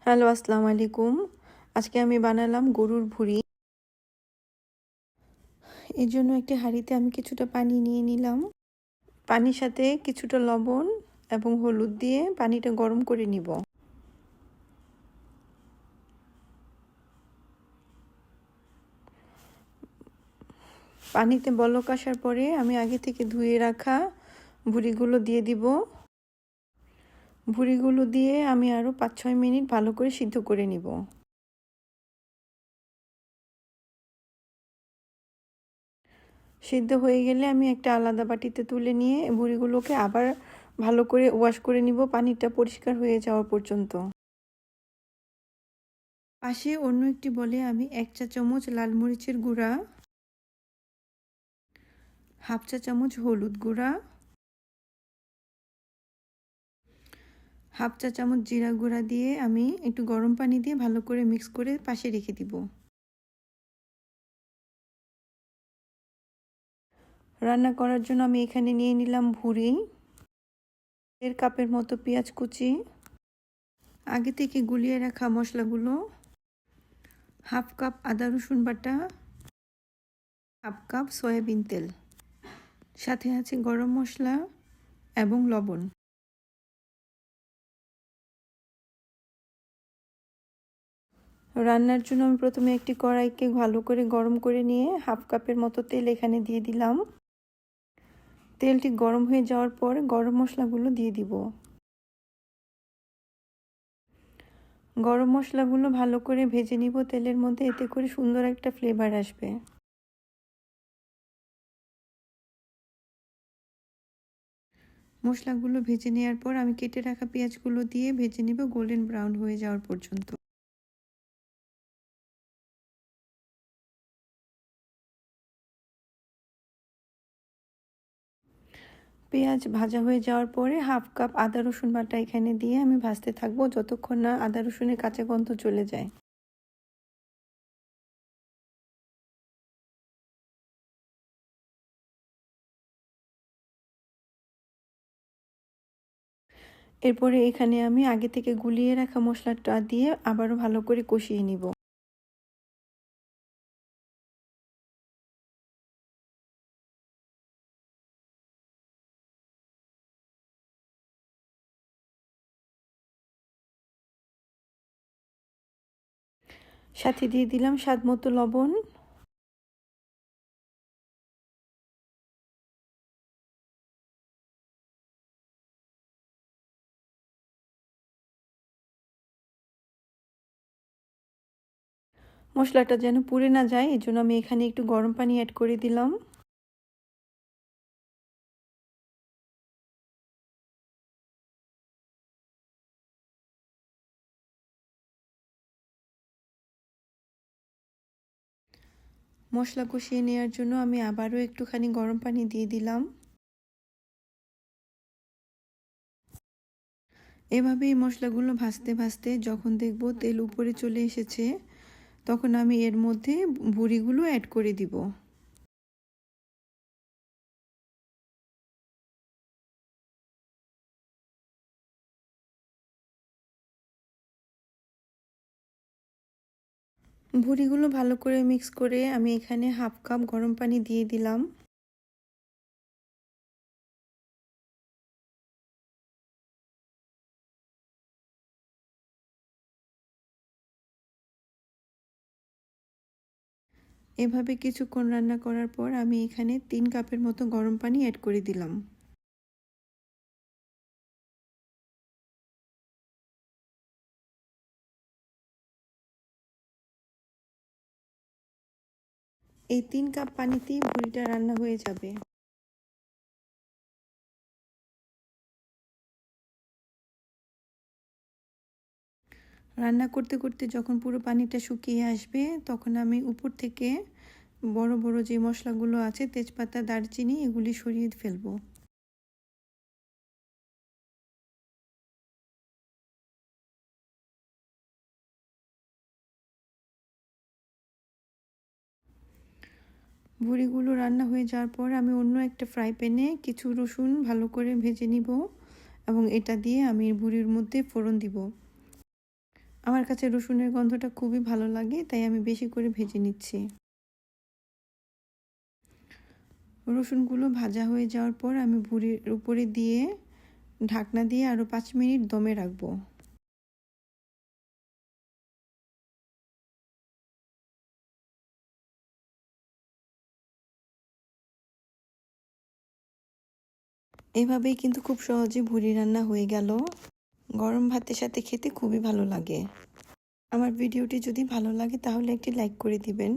Hello, আসসালামু আলাইকুম। আজকে আমি বানালাম গরুর ভুঁড়ি। এর জন্য একটি হাঁড়িতে আমি কিছুটা পানি নিয়ে নিলাম। পানির সাথে কিছুটা লবণ এবং হলুদ দিয়ে পানিটা গরম করে নিব। পানিতে বলক আসার পরে আমি আগে থেকে ধুয়ে রাখা ভুঁড়িগুলো দিয়ে দিব। ভুঁড়িগুলো দিয়ে আমি আরও 5-6 মিনিট ভালো করে সিদ্ধ করে নিব। সিদ্ধ হয়ে গেলে আমি একটা আলাদা বাটিতে তুলে নিয়ে ভুঁড়িগুলোকে আবার ভালো করে ওয়াশ করে নিব, পানিটা পরিষ্কার হয়ে যাওয়া পর্যন্ত। পাশে অন্য একটি বলে আমি 1 চা চামচ লাল মরিচের গুঁড়া, হাফ চা চামচ হলুদ গুঁড়া, হাফ চা চামচ জিরা গুঁড়া দিয়ে আমি একটু গরম পানি দিয়ে ভালো করে মিক্স করে পাশে রেখে দিব। রান্না করার জন্য আমি এখানে নিয়ে নিলাম ভুঁড়ি, 1 কাপের মতো পেঁয়াজ কুচি, আগে থেকে গুলিয়ে রাখা মশলাগুলো, হাফ কাপ আদা রসুন বাটা, হাফ কাপ সয়াবিন তেল, সাথে আছে গরম মশলা এবং লবণ। রান্নার জন্য আমি প্রথমে একটি কড়াইকে ভালো করে গরম করে নিয়ে হাফ কাপের মতো তেল এখানে দিয়ে দিলাম। তেলটি গরম হয়ে যাওয়ার পর গরম মশলাগুলো দিয়ে দিব। গরম মশলাগুলো ভালো করে ভেজে নিব তেলের মধ্যে, এতে করে সুন্দর একটা ফ্লেভার আসবে। মশলাগুলো ভেজে নেওয়ার পর আমি কেটে রাখা পেঁয়াজগুলো দিয়ে ভেজে নিব গোল্ডেন ব্রাউন হয়ে যাওয়ার পর্যন্ত। পেঁয়াজ ভাজা হয়ে যাওয়ার পরে হাফ কাপ আদা রসুন বাটা এখানে দিয়ে আমি ভাজতে থাকবো যতক্ষণ না আদা রসুনের কাঁচা গন্ধ চলে যায়। এরপরে এখানে আমি আগে থেকে গুলিয়ে রাখা মশলাটা দিয়ে আবারও ভালো করে কষিয়ে নিব। সাথে দিয়ে দিলাম স্বাদ মতো লবণ। মশলাটা যেন পুড়ে না যায় এজন্য আমি এখানে একটু গরম পানি অ্যাড করে দিলাম। মশলা কষিয়ে নেওয়ার জন্য আমি আবারও একটুখানি গরম পানি দিয়ে দিলাম। এভাবেই মশলাগুলো ভাজতে ভাজতে যখন দেখব তেল উপরে চলে এসেছে, তখন আমি এর মধ্যে ভুঁড়িগুলো অ্যাড করে দিব। ভুঁড়িগুলো ভালো করে মিক্স করে আমি এখানে হাফ কাপ গরম পানি দিয়ে দিলাম। এভাবে কিছুক্ষণ রান্না করার পর আমি এখানে 3 কাপের মতো গরম পানি অ্যাড করে দিলাম। এই 3 কাপ পানিতেই ভুঁড়িটা রান্না হয়ে যাবে। রান্না করতে করতে যখন পুরো পানিটা শুকিয়ে আসবে, তখন আমি উপর থেকে বড় বড় যে মশলাগুলো আছে তেজপাতা, দারচিনি এগুলি সরিয়ে ফেলবো। ভুঁড়িগুলো রান্না হয়ে যাওয়ার পর আমি অন্য একটা ফ্রাই প্যানে কিছু রসুন ভালো করে ভেজে নিব এবং এটা দিয়ে আমি ভুঁড়ির মধ্যে ফোড়ন দিব। আমার কাছে রসুনের গন্ধটা খুবই ভালো লাগে, তাই আমি বেশি করে ভেজে নিচ্ছি। রসুনগুলো ভাজা হয়ে যাওয়ার পর আমি ভুঁড়ির উপরে দিয়ে ঢাকনা দিয়ে আরও 5 মিনিট দমে রাখবো। এভাবেই কিন্তু খুব সহজে ভুঁড়ি রান্না হয়ে গেল। গরম ভাতের সাথে খেতে খুবই ভালো লাগে। আমার ভিডিওটি যদি ভালো লাগে তাহলে একটি লাইক করে দিবেন।